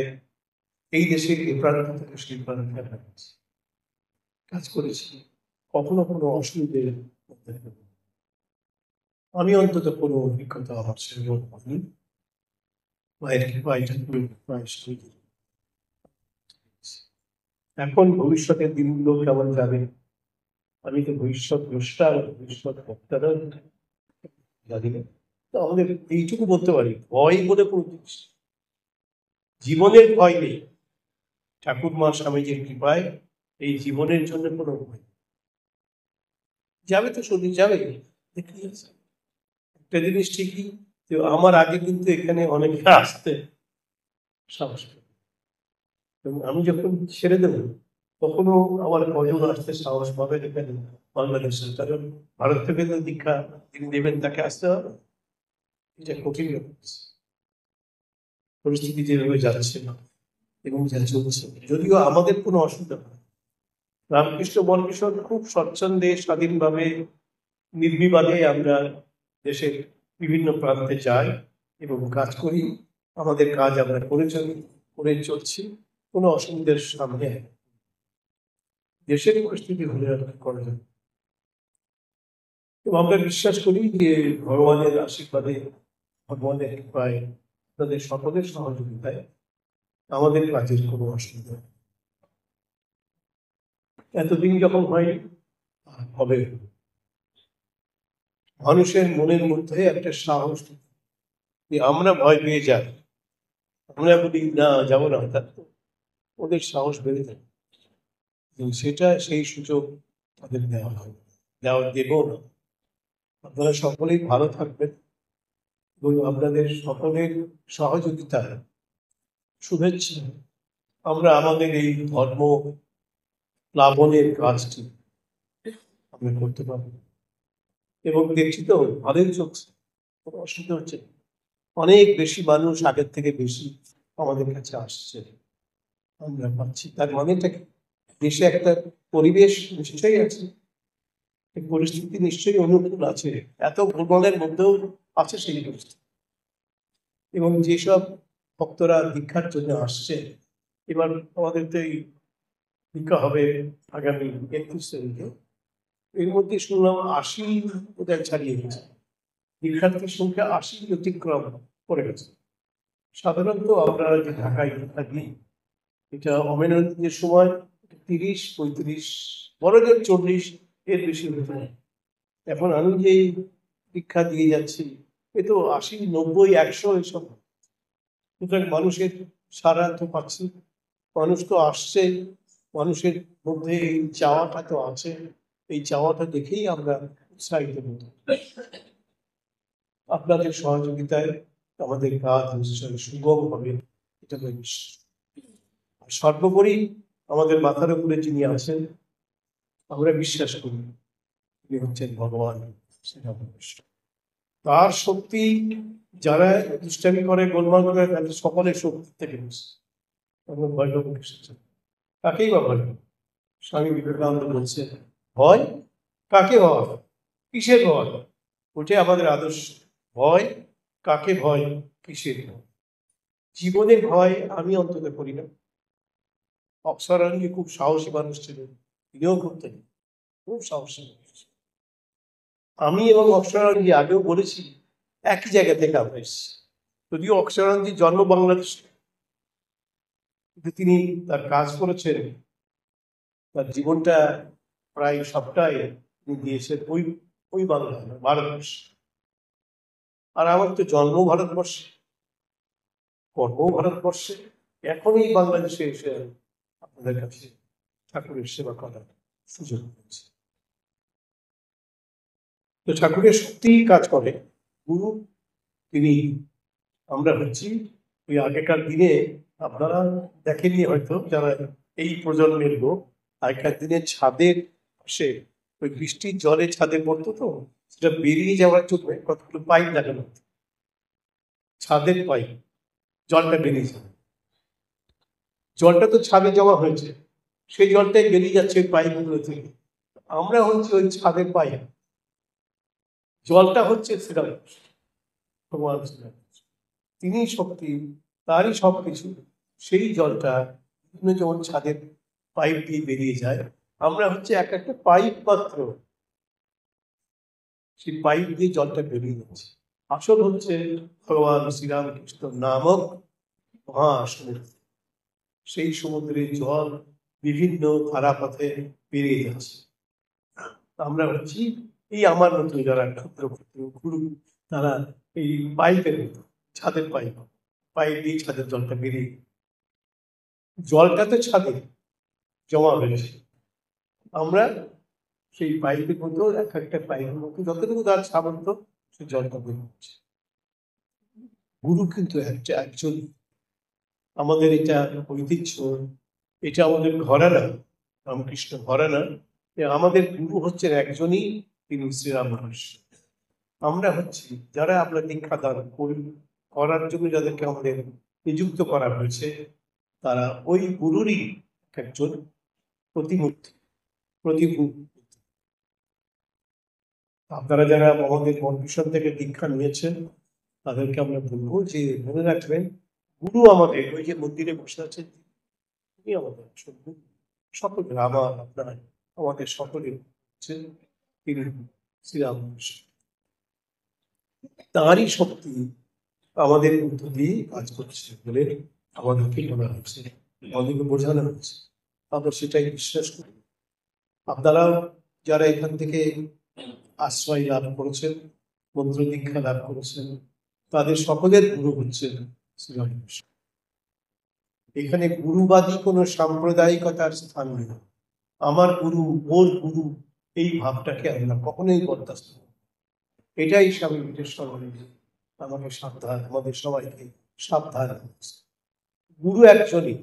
এই দেশের এই প্রান্ত থেকে সেই প্রান্তে কাজ করেছি। কখনো কোনো অসুবিধের মধ্যে পড়িনি। আমি অন্তত কোনো অভিজ্ঞতা আমার সেরকম হয়নি। মায়ের কৃপায় ঠাকুরের কৃপায় সেই এখন ভবিষ্যতের দিনগুলো কেমন যাবে আমি তো ভবিষ্যৎ দ্রষ্টা আর ভবিষ্যৎ বক্তারা জানি না। তো আমাদের এইটুকু বলতে পারি, ভয় বলে কোনো জিনিস নেই। জীবনের ভয় নেই। ঠাকুরমা স্বামীজির কৃপায় এই জীবনের জন্য কোনো ভয় নেই। যাবে তো শরীর যাবে, দেখি আছে। একটা জিনিস ঠিকই যে আমার আগে কিন্তু এখানে অনেকে আসতে সাহস পেত। এবং আমি যখন ছেড়ে দেবো তখনও আমার কজন আসতে সাহস পাবে এখানে বাংলাদেশে, কারণ ভারত থেকে তো দীক্ষা তিনি দেবেন তাকে আসতে হবে। এটা কঠিন ব্যাপার। পরিস্থিতি যেভাবে যাচ্ছে এবং যা চলছে, যদিও আমাদের কোনো অসুবিধা নেই। রামকৃষ্ণ বনমিশন খুব স্বচ্ছন্দে স্বাধীনভাবে নির্বিবাদে আমরা দেশের বিভিন্ন প্রান্তে যাই এবং কাজ করি। আমাদের কাজ আমরা করে চলছি, কোনো অসুবিধার সামনে দেশের পরিস্থিতি হলে করা যাবে। এবং আমরা বিশ্বাস করি যে ভগবানের আশীর্বাদে, ভগবানের কৃপায়, তাদের সকলের সহযোগিতায় আমাদের কাজের কোনো অসুবিধা নেই। এতদিন যখন হয় হবে, মানুষের মনের মধ্যে একটা সাহস যে আমরা ভয় পেয়ে যাই, আমরা বলি না যাবো না, ওদের সাহস বেড়ে যায় এবং সেটা সেই সুযোগ তাদের দেওয়া হয়, দেব না। আপনারা সকলেই ভালো থাকবেন এবং আপনাদের সকলের সহযোগিতা, শুভেচ্ছা আমরা আমাদের এই ধর্ম প্লাবনের কাজটি আমরা করতে পারবো। এবং দেখছি তো ভালোই চলছে, কোনো অসুবিধা হচ্ছে। অনেক বেশি মানুষ আগের থেকে বেশি আমাদের কাছে আসছে, আমরা পাচ্ছি। তার মানেটা কি? দেশে একটা পরিবেশ নিশ্চয়ই আছে, পরিস্থিতি নিশ্চয়ই অনুকূল আছে, এত ভূগোলের মধ্যেও আছে সেই পরিস্থিতি। এবং যেসব ভক্তরা দীক্ষার জন্য আসছে, এবার আমাদের তো এই দীক্ষা হবে আগামী 31 তারিখে। এর মধ্যে শুনলাম 80 বোধহয় ছাড়িয়ে গেছে, দীক্ষার্থীর সংখ্যা 80 অতিক্রম করে গেছে। সাধারণত আমরা যে ঢাকায় থাকি, এটা অমেনের সময় 30-35, বড় জোর 40, এর বেশি হতে হয়। এখন আমি যে দীক্ষা দিয়ে যাচ্ছি এ তো 80-90-100 এসব। সুতরাং মানুষের সারা তো পাচ্ছি, মানুষ তো আসছে, মানুষের মধ্যে এই চাওয়াটা তো আছে, এই চাওয়াটা দেখেই আমরা উৎসাহিত হতে। আপনাদের সহযোগিতায় আমাদের কাজ নিশ্চয়ই সুগম হবে, এটা নিশ্চিত। আর সর্বোপরি আমাদের মাথার উপরে যিনি আছেন, আমরা বিশ্বাস করি তিনি হচ্ছেন ভগবান শ্রীরামকৃষ্ণ। তার শক্তি, যারা দুষ্টামি করে, গোলমাল করে, তাদের সকলের শক্তি থেকে বেশি। আমরা ভয় পাবো কিসের? কাকেই বা ভয়? স্বামী বিবেকানন্দ বলছে, ভয় কাকে ভয়, কিসের ভয়? ওটাই আমাদের আদর্শ। ভয় কাকে ভয়, কিসের ভয়? জীবনের ভয় আমি অন্তত করি না। অক্সফোর্ডে খুব সাহসী মানুষ ছিলেন, তিনিও করতেন, খুব সাহসী মানুষ। আমি এবং অক্সফোর্ডে আগেও বলেছি, একই জায়গা থেকে আমরা এসেছি। যদিও অক্সফোর্ডের জন্ম বাংলাদেশে, কিন্তু তিনি তার কাজ করেছেন, তার জীবনটা প্রায় সবটাই তিনি দিয়েছেন ওই বাংলা, ভারতবর্ষ। আর আমার তো জন্ম ভারতবর্ষে, কর্ম ভারতবর্ষে, এখন এই বাংলাদেশে এসে আপনাদের কাছে ঠাকুরের সেবা করার সুযোগ হয়েছে। তো ঠাকুরের সত্যিই কাজ করে গুরু তিনি। আমরা হচ্ছি ওই আগেকার দিনে, আপনারা দেখেননি হয়তো যারা এই প্রজন্মের লোক, আগেকার দিনে ছাদের পাশে ওই বৃষ্টির জলে ছাদে পড়তো, তো সেটা বেরিয়ে যাওয়ার জন্য কতগুলো পাইপ লাগানো হতো, ছাদের পাইপ, জলটা বেরিয়ে যাবে। জলটা তো ছাদে জমা হয়েছে, সেই জলটাই বেরিয়ে যাচ্ছে ওই পাইপগুলো থেকে। আমরা হচ্ছে ওই ছাদের পাইপ, জলটা হচ্ছে শ্রীরামকৃষ্ণ। ভগবান শ্রীরামকৃষ্ণ। তিনি শক্তি, তারই সবকিছু। সেই জলটা বিভিন্ন যেমন ছাদের পাইপ দিয়ে বেরিয়ে যায়, আমরা হচ্ছে এক একটা পাইপ মাত্র, সেই পাইপ দিয়ে জলটা বেরিয়ে যাচ্ছে। আসল হচ্ছে ভগবান শ্রীরামকৃষ্ণ নামক মহাসমুদ্র। সেই সমুদ্রের জল বিভিন্ন ধারাপথে বেরিয়ে যাচ্ছে। আমরা হচ্ছি এই আমার মতো যারা ক্ষুদ্র ক্ষুদ্র গুরু, তারা এই পাইপের মতো, ছাদের পাইপ, পাইপ দিয়ে ছাদের জলটা বেরিয়ে, জলটা তো ছাদে জমা হয়েছে, আমরা সেই পাইপের মতো এক একটা পাইপের মতো যতটুকু তার সামর্থ্য সে জলটা বের হচ্ছে। গুরু কিন্তু একজন, আমাদের এটা ঐতিহ্য, এটা আমাদের ঘরানা, রামকৃষ্ণ ঘরানা। আমাদের গুরু হচ্ছেন একজনই, তিনি শ্রীরাম মহর্ষি। আমরা হচ্ছি যারা আমরা দীক্ষা দান করার জন্য যাদেরকে আমাদের নিযুক্ত করা হয়েছে, তারা ওই গুরুরই একজন প্রতিমূর্তি, প্রতিমূর্তি। আপনারা যারা আমাদের মন্ত্রিসন থেকে দীক্ষা নিয়েছেন, তাদেরকে আমরা বলবো যে মনে রাখবেন, গুরু আমাদের ওই যে মন্দিরে বসে আছেন, তিনি আমাদের সকলের, আমার আপনার আমাদের সকলের হচ্ছেন তিনি শ্রীরামকৃষ্ণ। তাঁরই শক্তি আমাদের মধ্য দিয়ে কাজ করছে বলে আমাদেরকে বলা হচ্ছে, আমাদেরকে বোঝানো হচ্ছে। আমরা সেটাই বিশ্বাস করি। আপনারাও যারা এখান থেকে আশ্রয় লাভ করেছেন, মন্ত্র দীক্ষা লাভ করেছেন, তাদের সকলের গুরু হচ্ছেন শ্রীরামকৃষ্ণ। এখানে গুরুবাদী কোনো সাম্প্রদায়িকতার স্থান নেই। আমার গুরু, ওর গুরু, এই ভাবটাকে আমরা কখনোই বরদাস্ত করি। এটাই স্বামী বিবেকানন্দ আমাকে সাবধান, আমাদের সবাইকে সাবধান করছে। গুরু একজনই,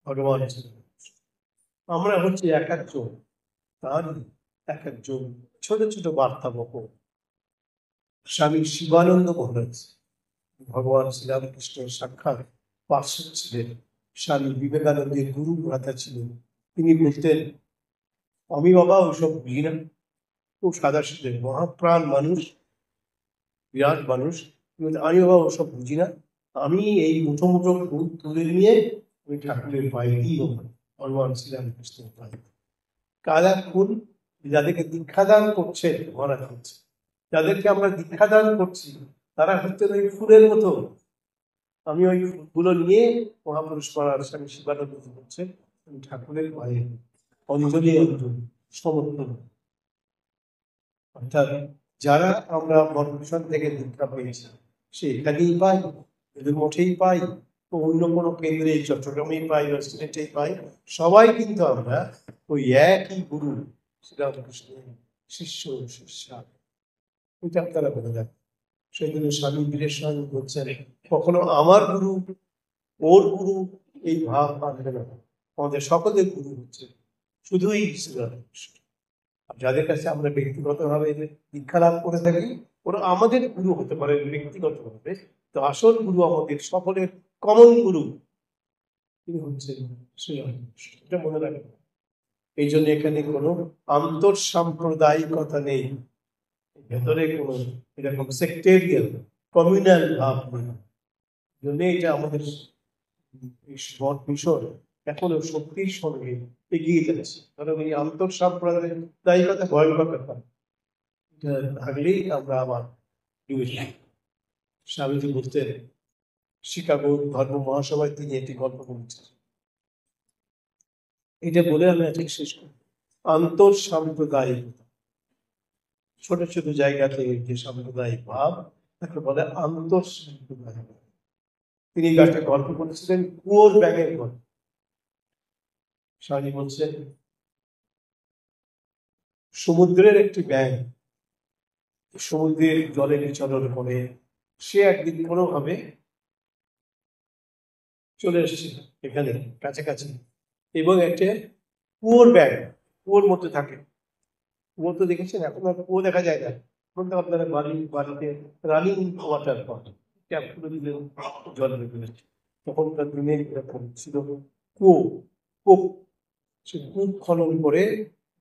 ভগবান শ্রীরামকৃষ্ণ। আমরা হচ্ছে এক একজন, তার এক একজন ছোট ছোট বার্তা বহন। স্বামী শিবানন্দ মহারাজ ভগবান শ্রীরামকৃষ্ণের সাক্ষাৎ পার্শ্ব ছিলেন, স্বামী বিবেকানন্দের গুরু ভ্রাতা ছিলেন। তিনি বলতেন, আমি বাবা ওইসব বুঝি না, খুব সাদা সিধে মহাপ্রাণ মানুষ, বিরাট মানুষ, আমি বাবা ওসব বুঝি না, আমি এই মুঠো মুঠো ফুল তুলে নিয়ে ওই ঠাকুরের পায়ে দিই, ভগবান শ্রীরামকৃষ্ণের পায়ে। কালা ফুল যাদেরকে দীক্ষাদান করছে মহারাজ হচ্ছে, যাদেরকে আমরা দীক্ষাদান করছি, তারা হচ্ছে ওই ফুলের মতো। আমি ওই ফুলগুলো নিয়ে মহাপুরুষ মহারাজ স্বামী শিবানন্দ হচ্ছে ঠাকুরের পায়ে অঞ্জলি অঞ্জলি সমর্পণ। অর্থাৎ যারা আমরা মন্ত্রিসন থেকে দীক্ষা পেয়েছি, সে এখানেই পাই, এদের মঠেই পাই, অন্য কোনো কেন্দ্রে চট্টগ্রামেই পাই, সিলেটেই পাই, সবাই কিন্তু আমরা ওই একই গুরু শ্রীরামকৃষ্ণের শিষ্য শিষ্যা। এটা আপনারা বলে যান। সেই জন্য স্বামী বিবেকানন্দ বলছেন, কখনো আমার গুরু, ওর গুরু, এই ভাব আনবে না। আমাদের সকলের গুরু হচ্ছে শুধুই শ্রীরামকৃষ্ণ। যাদের কাছে আমরা ব্যক্তিগতভাবে দীক্ষা লাভ করে থাকি, ওরা আমাদের গুরু হতে পারে ব্যক্তিগতভাবে, তো আসল গুরু আমাদের সকলের কমন গুরু তিনি হচ্ছেন শ্রীরামকৃষ্ণ। এটা মনে রাখবেন। এই জন্য এখানে কোনো আন্তঃসাম্প্রদায়িকতা নেই, ভেতরে কোনো এরকম সেক্টেরিয়ান কমিউনাল ভাব নেই। জন্য এটা আমাদের মিশন এখনো শক্তির সঙ্গে এগিয়ে যাচ্ছে, কারণ এই আন্তঃসাম্প্রদায়িকতা ভয়ঙ্কর ব্যাপার, এটা থাকলেই আমরা আবার ডুবে যাই। স্বামীজি বলতেন, শিকাগো ধর্ম মহাসভায় তিনি একটি গল্প বলেছেন, এটা বলে আমি আজকে শেষ করি। আন্তঃসাম্প্রদায়িকতা, ছোট ছোট জায়গাতে যে সাম্প্রদায়িক ভাব, তাকে বলে আন্তঃসাম্প্রদায়িকতা। তিনি একটা গল্প বলেছিলেন, কুয়োর ব্যাঙের গল্প। স্বামী বলছেন, সমুদ্রের একটি ব্যাঙ সমুদ্রের জলে বিচরণ করে, সে একদিন কোনোভাবে চলে এসেছে এখানে কাছাকাছি, এবং একটা কুয়োর ব্যাঙ, কুয়োর মধ্যে থাকে। কুয়ো তো দেখেছেন, এখন আর কুয়ো দেখা যায় না, এখন তো আপনারা বাড়িতে রানিং ওয়াটার পান, ট্যাপ করে দিলে জল বেরিয়ে যাচ্ছে। তখনকার দিনে এরকম ছিল কুয়ো, কূপ। সে কূপ খনন করে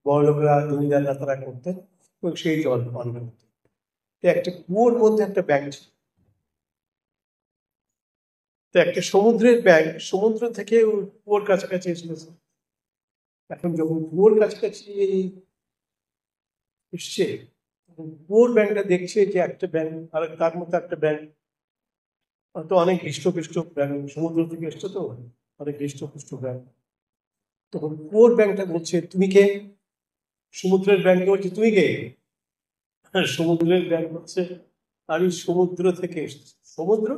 বড় লোকরা, জমিদাররা তারা করতেন এবং সেই জল পান করতেন। একটা কুয়োর মধ্যে একটা ব্যাঙ ছিল, তো একটা সমুদ্রের ব্যাঙ সমুদ্র থেকে কুয়োর কাছাকাছি এসেছে। এখন যখন কুয়োর কাছাকাছি এসছে, কুয়োর ব্যাঙটা দেখছে যে একটা ব্যাঙ আর তার মতো একটা ব্যাঙ, তো অনেক হৃষ্টপুষ্ট ব্যাঙ, সমুদ্র থেকে এসছে তো অনেক হৃষ্টপুষ্ট ব্যাঙ। তখন কুয়োর ব্যাঙটা বলছে, তুমি কে? সমুদ্রের ব্যাঙকে বলছে, তুমি কে? সমুদ্রের ব্যাঙ বলছে, আমি সমুদ্র থেকে এসেছি। সমুদ্র?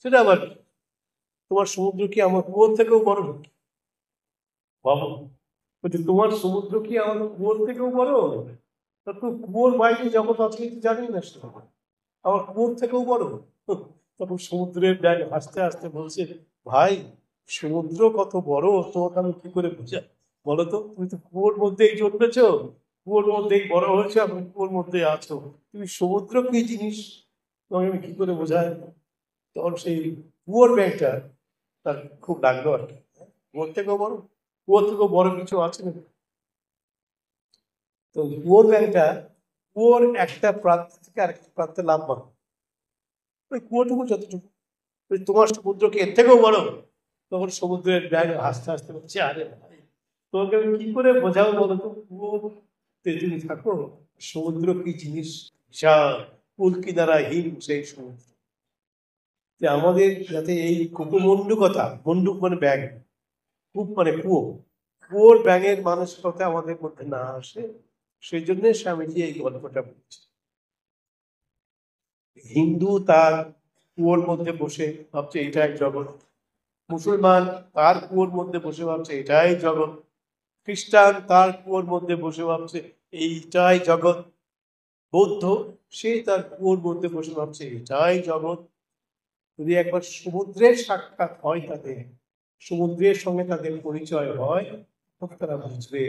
সেটা আবার কি? তোমার সমুদ্র কি আমার কুয়োর থেকেও বড়? বাবা বলছে, তোমার সমুদ্র কি আমার কুয়োর থেকেও বড়? তা তো কুয়োর বাইরে জগৎ আছে কিন্তু জানি না, সেটা আমার কুয়োর থেকেও বড়। তখন সমুদ্রের ব্যাঙ হাসতে হাসতে বলছে, ভাই সমুদ্র কত বড় তোমাকে আমি কি করে বোঝাই বলো তো? তুমি তো কুয়োর মধ্যেই জন্মেছ, কুয়োর মধ্যেই বড় হয়েছে, এখন কুয়োর মধ্যে আছো, তুমি সমুদ্র কি জিনিস তোমাকে আমি কি করে বোঝাই? তখন সেই কুয়োর ব্যাংকটা তার খুব লাগলো আর কি, কুয়োর থেকেও বড়, কুয়োর থেকেও বড় কিছু আছে না। তো কুয়োর ব্যাংকটা কুয়োর একটা প্রান্ত থেকে আরেকটা প্রান্তে লাভবান, ওই কুয়োটুকু যতটুকু, তোমার সমুদ্র কি এর থেকেও বড়? তখন সমুদ্রের ব্যাঙ হাসতে হাসতে বলছে, আরে ভাই তোমাকে আমি কি করে বোঝাবো বলো তো? কুয়োতে তুমি থাকো, সমুদ্র কি জিনিস, বিশাল কুল কিনারাহীন সেই সমুদ্র। আমাদের যাতে এই কুকুমন্ডুকতা, মন্ডুক মানে ব্যাঙ, কূপ মানে কুয়ো, কুয়োর ব্যাঙের মানসিকতা আমাদের মধ্যে না আসে, সেই জন্য স্বামীজি এই গল্পটা বলছে। হিন্দু তার কুয়োর মধ্যে বসে ভাবছে এটাই জগৎ, মুসলমান তার কুয়োর মধ্যে বসে ভাবছে এটাই জগৎ, খ্রিস্টান তার কুয়োর মধ্যে বসে ভাবছে এইটাই জগৎ, বৌদ্ধ সে তার কুয়োর মধ্যে বসে ভাবছে এটাই জগৎ। যদি একবার সমুদ্রের সাক্ষাৎ হয় তাদের, সমুদ্রের সঙ্গে তাদের পরিচয় হয়, তখন তারা বুঝবে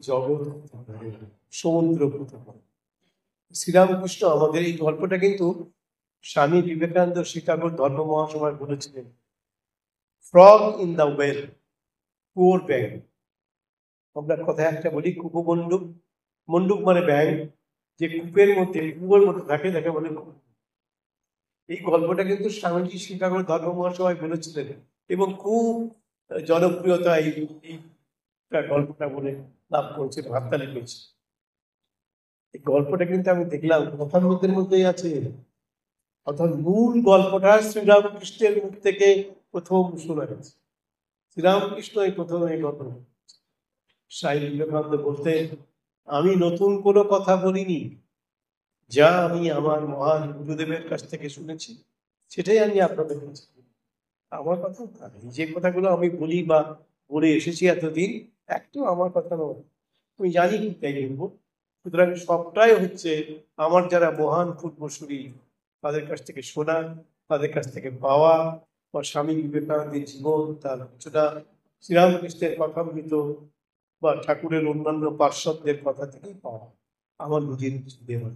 জগৎ সমুদ্র কোথায়। শ্রীরামকৃষ্ণ আমাদের এই গল্পটা কিন্তু স্বামী বিবেকানন্দ শিকাগোর ধর্ম মহাসভায় বলেছিলেন, ফ্রগ ইন দ্য ওয়েল, কুয়োর ব্যাঙ। আমরা কথা একটা বলি কুকুমন্ডুক, মন্ডুক মানে ব্যাঙ, যে কূপের মধ্যে কুয়োর মধ্যে থাকে তাকে বলে। এই গল্পটা কিন্তু স্বামীজি শিকাগোর ধর্ম মহাসভায় বলেছিলেন এবং খুব জনপ্রিয়তা এই গল্পটা বলে লাভ করেছে, হাততালি পেয়েছে। এই গল্পটা কিন্তু আমি দেখলাম কথার মধ্যেই আছে, অর্থাৎ মূল গল্পটা শ্রীরামকৃষ্ণের মুখ থেকে প্রথম শোনা গেছে। শ্রীরামকৃষ্ণ এই প্রথম এই গল্প। স্বামী বিবেকানন্দ বলতেন, আমি নতুন কোনো কথা বলিনি, যা আমি আমার মহান গুরুদেবের কাছ থেকে শুনেছি সেটাই আমি আপনাদের কাছে। আমার কথা যে কথাগুলো আমি বলি বা বলে এসেছি এতদিন, একটু আমার কথা নয়, আমি জানি কি তাই বলবো। সুতরাং সবটাই হচ্ছে আমার যারা মহান পূর্বসূরি তাদের কাছ থেকে শোনা, তাদের কাছ থেকে পাওয়া, বা স্বামী বিবেকানন্দের জীবন, তার রচনা, শ্রীরামকৃষ্ণের কথামৃত বা ঠাকুরের অন্যান্য পার্শ্বদের কথা থেকেই পাওয়া, আমার নিজের কিছু দেওয়া।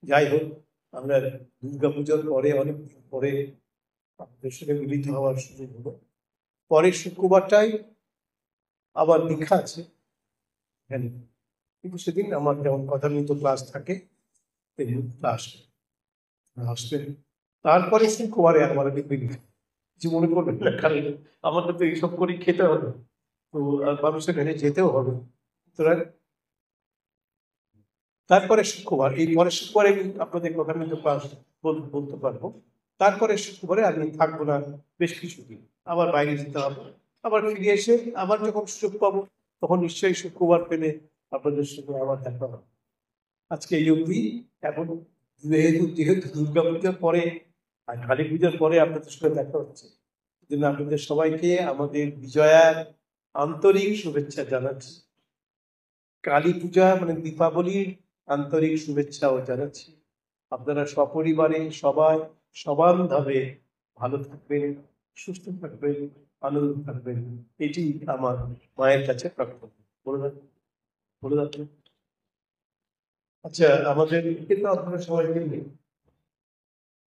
যাই হোক, আমরা দুর্গাপূজার পরে অনেকদিন পরে আপনাদের সঙ্গে মিলিত হওয়ার সুযোগ হলো। পরের শুক্রবারটাই আবার দীক্ষা আছে, কিন্তু সেদিন আমার যেমন কথা মতো ক্লাস থাকে ক্লাস আসবেন। তারপরে শুক্রবারে আমার দেখবেন কিছু মনে করবেন না, কারণ আমাদের তো এইসব করে খেতে হবে, তো মানুষের ঘরে যেতেও হবে। সুতরাং তারপরে শুক্রবার, এই পরের শুক্রবারে আপনাদের কথা মতো ক্লাস বলতে পারবো। তারপরে শুক্রবারে আমি থাকবো না বেশ কিছুদিন, আবার বাইরে যেতে হবে, আবার ফিরে এসে আবার যখন সুযোগ পাবো তখন নিশ্চয়ই শুক্রবার পেলে আপনাদের সঙ্গে আবার দেখা হবে। আজকে এই অবধি। এখন যেহেতু দুর্গা পূজার পরে আর কালী পূজার পরে আপনাদের সঙ্গে দেখা হচ্ছে, জন্য আপনাদের সবাইকে আমাদের বিজয়ার আন্তরিক শুভেচ্ছা জানাচ্ছি। কালী পূজা মানে দীপাবলির আন্তরিক শুভেচ্ছাও জানাচ্ছি। আপনারা সপরিবারে সবাই সমানভাবে ভালো থাকবেন, সুস্থ থাকবেন, আনন্দ থাকবেন, এটি আমার মায়ের কাছে প্রার্থনা। বলে রাখবেন। আচ্ছা, আমাদের আপনারা সবাই